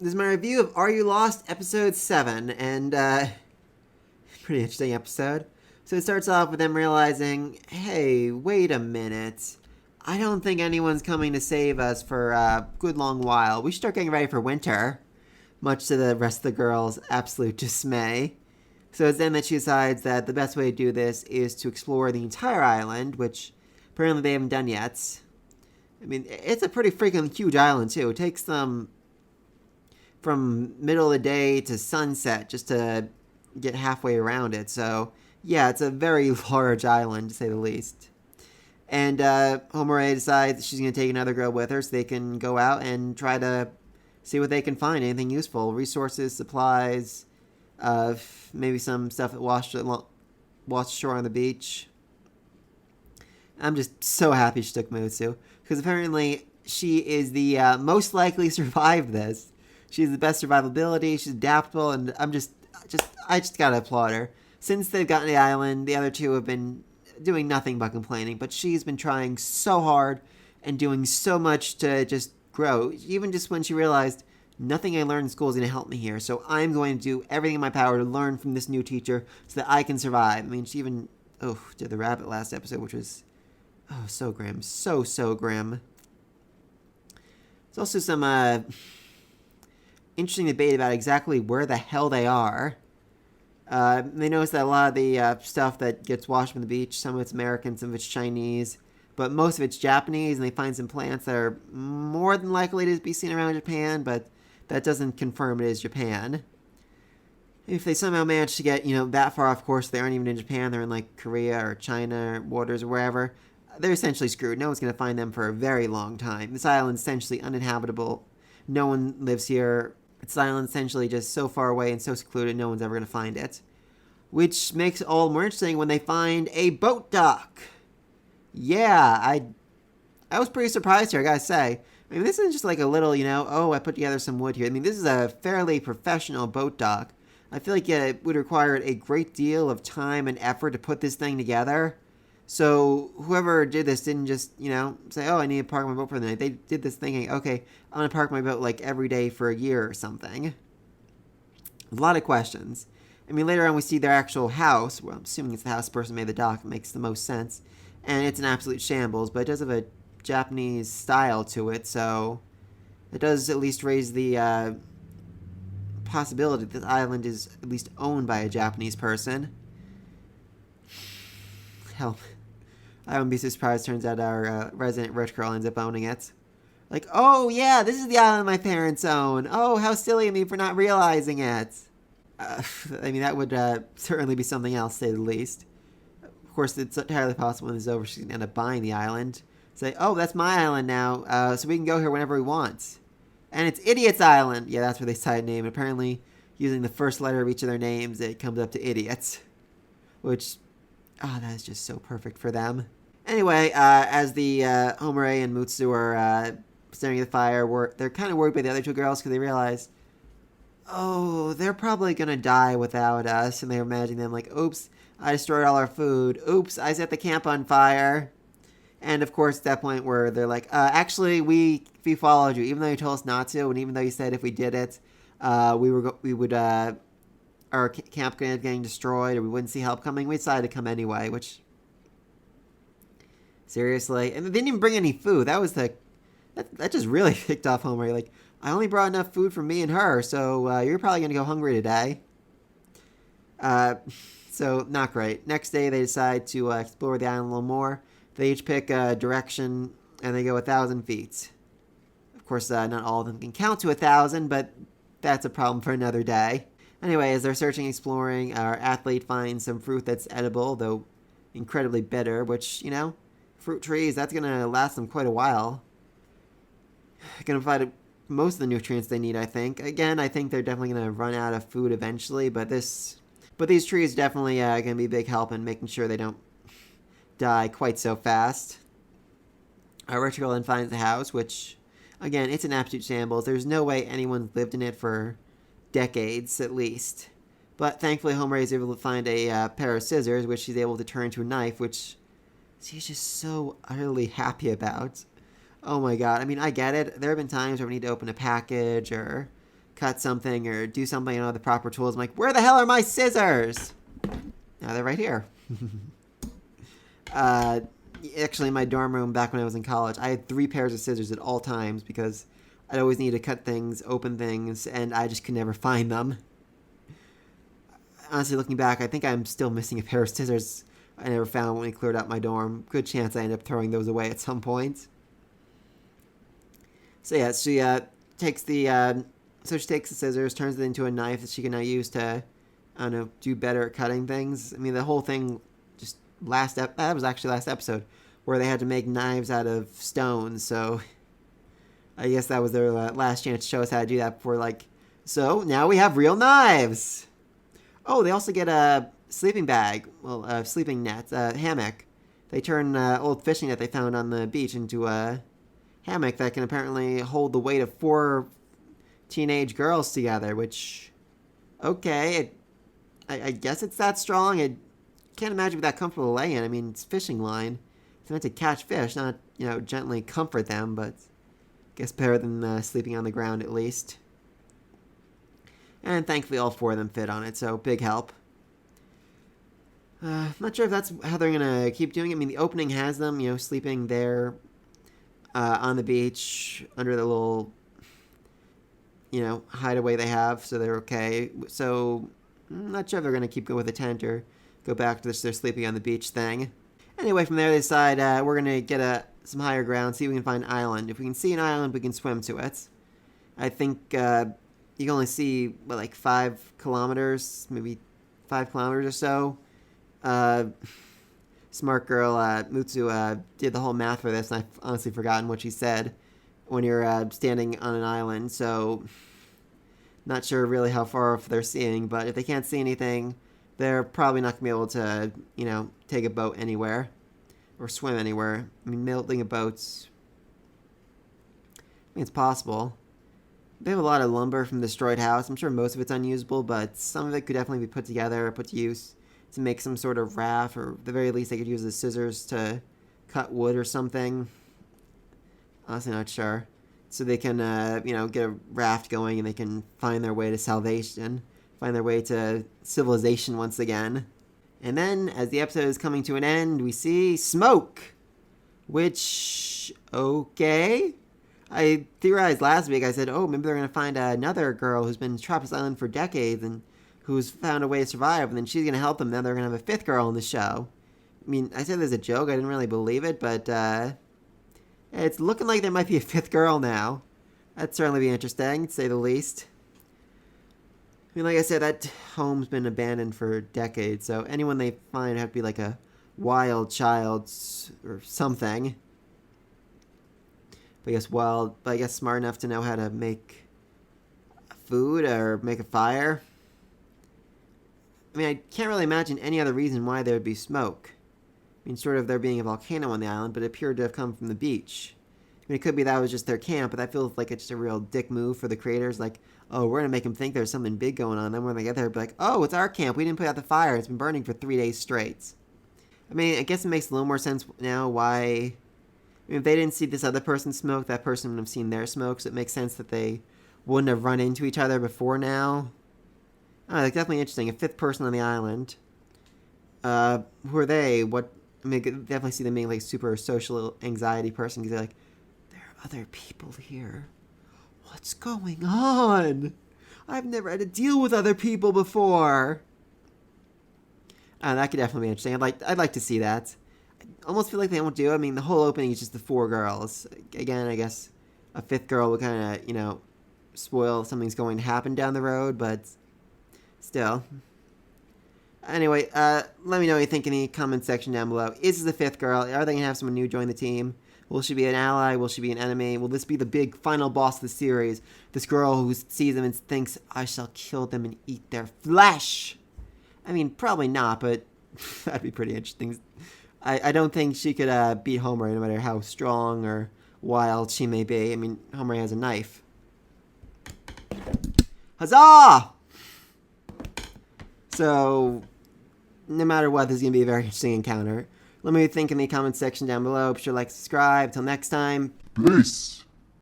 This is my review of Are You Lost, Episode 7, and, pretty interesting episode. So it starts off with them realizing, hey, wait a minute. I don't think anyone's coming to save us for a good long while. We should start getting ready for winter, much to the rest of the girls' absolute dismay. So it's then that she decides that the best way to do this is to explore the entire island, which apparently they haven't done yet. I mean, it's a pretty freaking huge island, too. It takes them from middle of the day to sunset just to get halfway around it. So, yeah, it's a very large island, to say the least. And Homare decides she's going to take another girl with her so they can go out and try to see what they can find. Anything useful. Resources, supplies, maybe some stuff that washed ashore on the beach. I'm just so happy she took Mutsu. Because apparently she is the most likely to survive this. She has the best survivability. She's adaptable, and I just gotta applaud her. Since they've gotten the island, the other two have been doing nothing but complaining. But she's been trying so hard and doing so much to just grow. Even just when she realized nothing I learned in school is going to help me here, so I'm going to do everything in my power to learn from this new teacher so that I can survive. I mean, she even did the rabbit last episode, which was so grim, so grim. There's also some interesting debate about exactly where the hell they are. They notice that a lot of the stuff that gets washed from the beach, some of it's American, some of it's Chinese, but most of it's Japanese, and they find some plants that are more than likely to be seen around Japan, but that doesn't confirm it is Japan. If they somehow manage to get, that far off course, they aren't even in Japan, they're in like Korea or China or waters or wherever, they're essentially screwed. No one's going to find them for a very long time. This island's essentially uninhabitable. No one lives here. This island's essentially just so far away and so secluded, no one's ever going to find it. Which makes it all more interesting when they find a boat dock. Yeah, I was pretty surprised here, I gotta say. I mean, this isn't just like a little, I put together some wood here. I mean, this is a fairly professional boat dock. I feel like it would require a great deal of time and effort to put this thing together. So whoever did this didn't just, say, I need to park my boat for the night. They did this thinking, okay, I'm going to park my boat like every day for a year or something. A lot of questions. I mean, later on we see their actual house. Well, I'm assuming it's the house the person made the dock. It makes the most sense. And it's an absolute shambles, but it does have a Japanese style to it, so it does at least raise the possibility that the island is at least owned by a Japanese person. Hell, I wouldn't be so surprised. Turns out our resident rich girl ends up owning it. Like, oh yeah, this is the island my parents own. Oh, how silly of me for not realizing it. I mean, that would certainly be something else, to say the least. Of course, it's entirely possible when this is over, she's going to end up buying the island. Say, oh, that's my island now, so we can go here whenever we want. And it's Idiot's Island. Yeah, that's where they decided to name it. Apparently, using the first letter of each of their names, it comes up to Idiots. Which, that is just so perfect for them. Anyway, as the Homare and Mutsu are staring at the fire, they're kind of worried by the other two girls because they realize, they're probably going to die without us. And they're imagining them like, oops, I destroyed all our food. Oops, I set the camp on fire. And of course, at that point where they're like, actually, we followed you, even though you told us not to, and even though you said if we did it, our camp getting destroyed, or we wouldn't see help coming. We decided to come anyway, which, seriously, and they didn't even bring any food. That was that just really kicked off Homer. Like, I only brought enough food for me and her, so you're probably gonna go hungry today. So not great. Next day, they decide to explore the island a little more. They each pick a direction, and they go 1,000 feet. Of course, not all of them can count to 1,000, but that's a problem for another day. Anyway, as they're searching and exploring, our athlete finds some fruit that's edible, though incredibly bitter, which, fruit trees, that's going to last them quite a while. Going to provide most of the nutrients they need, I think. Again, I think they're definitely going to run out of food eventually, but these trees definitely going to be a big help in making sure they don't die quite so fast. Our rich girl then finds the house, which, again, it's an absolute shambles. There's no way anyone's lived in it for decades, at least. But thankfully, Homer is able to find a pair of scissors, which she's able to turn into a knife, which she's just so utterly happy about. Oh my god. I mean, I get it. There have been times where we need to open a package or cut something or do something, the proper tools. I'm like, where the hell are my scissors? Now they're right here. Actually, in my dorm room back when I was in college, I had 3 pairs of scissors at all times because I'd always need to cut things, open things, and I just could never find them. Honestly, looking back, I think I'm still missing a pair of scissors I never found when we cleared out my dorm. Good chance I end up throwing those away at some point. So yeah, she takes the scissors, turns it into a knife that she can now use to, I don't know, do better at cutting things. I mean, the whole thing just that was actually last episode where they had to make knives out of stones. So I guess that was their last chance to show us how to do that before, so now we have real knives. Oh, they also get a sleeping bag, a sleeping net, a hammock. They turn old fishing net they found on the beach into a hammock that can apparently hold the weight of 4 teenage girls together, which, okay, I guess it's that strong. I can't imagine that comfortable to lay in. I mean, it's fishing line. It's meant to catch fish, not, gently comfort them, but I guess better than sleeping on the ground at least. And thankfully all 4 of them fit on it, so big help. Not sure if that's how they're going to keep doing it. I mean, the opening has them, sleeping there on the beach under the little, hideaway they have, so they're okay. So I'm not sure if they're going to keep going with a tent or go back to their sleeping on the beach thing. Anyway, from there they decide we're going to get some higher ground, see if we can find an island. If we can see an island, we can swim to it. I think you can only see, 5 kilometers, maybe 5 kilometers or so. Smart girl, Mutsu, did the whole math for this, and I've honestly forgotten what she said when you're standing on an island, so not sure really how far off they're seeing, but if they can't see anything, they're probably not going to be able to, take a boat anywhere or swim anywhere. I mean, building a boat, it's possible. They have a lot of lumber from the destroyed house. I'm sure most of it's unusable, but some of it could definitely be put together or put to use to make some sort of raft, or at the very least they could use the scissors to cut wood or something. Honestly, not sure. So they can, get a raft going and they can find their way to salvation, find their way to civilization once again. And then, as the episode is coming to an end, we see smoke, which, okay. I theorized last week, I said, maybe they're going to find another girl who's been trapped on this island for decades and who's found a way to survive, and then she's going to help them. Then they're going to have a 5th girl on the show. I mean, I said there's a joke. I didn't really believe it, but it's looking like there might be a 5th girl now. That'd certainly be interesting, to say the least. I mean, like I said, that home's been abandoned for decades, so anyone they find would have to be like a wild child or something. But I guess smart enough to know how to make food or make a fire. I mean, I can't really imagine any other reason why there would be smoke. I mean, sort of there being a volcano on the island, but it appeared to have come from the beach. I mean, it could be that was just their camp, but that feels like it's just a real dick move for the creators. Like, we're going to make them think there's something big going on. Then when they get there, it'll be like, it's our camp. We didn't put out the fire. It's been burning for 3 days straight. I mean, I guess it makes a little more sense now why... I mean, if they didn't see this other person smoke, that person wouldn't have seen their smoke, so it makes sense that they wouldn't have run into each other before now. Definitely interesting. A 5th person on the island. Who are they? I mean, I could definitely see them being, super social anxiety person, because they're like, there are other people here. What's going on? I've never had to deal with other people before. That could definitely be interesting. I'd like to see that. I almost feel like they won't do it. I mean, the whole opening is just the 4 girls. Again, I guess a 5th girl would kind of, spoil if something's going to happen down the road, but still. Anyway, let me know what you think in the comment section down below. Is this the 5th girl? Are they going to have someone new join the team? Will she be an ally? Will she be an enemy? Will this be the big final boss of the series? This girl who sees them and thinks, I shall kill them and eat their flesh. I mean, probably not, but that'd be pretty interesting. I don't think she could beat Homer, no matter how strong or wild she may be. I mean, Homer has a knife. Huzzah! So, no matter what, this is going to be a very interesting encounter. Let me know what you think in the comment section down below. Be sure to like, subscribe. Till next time. Peace.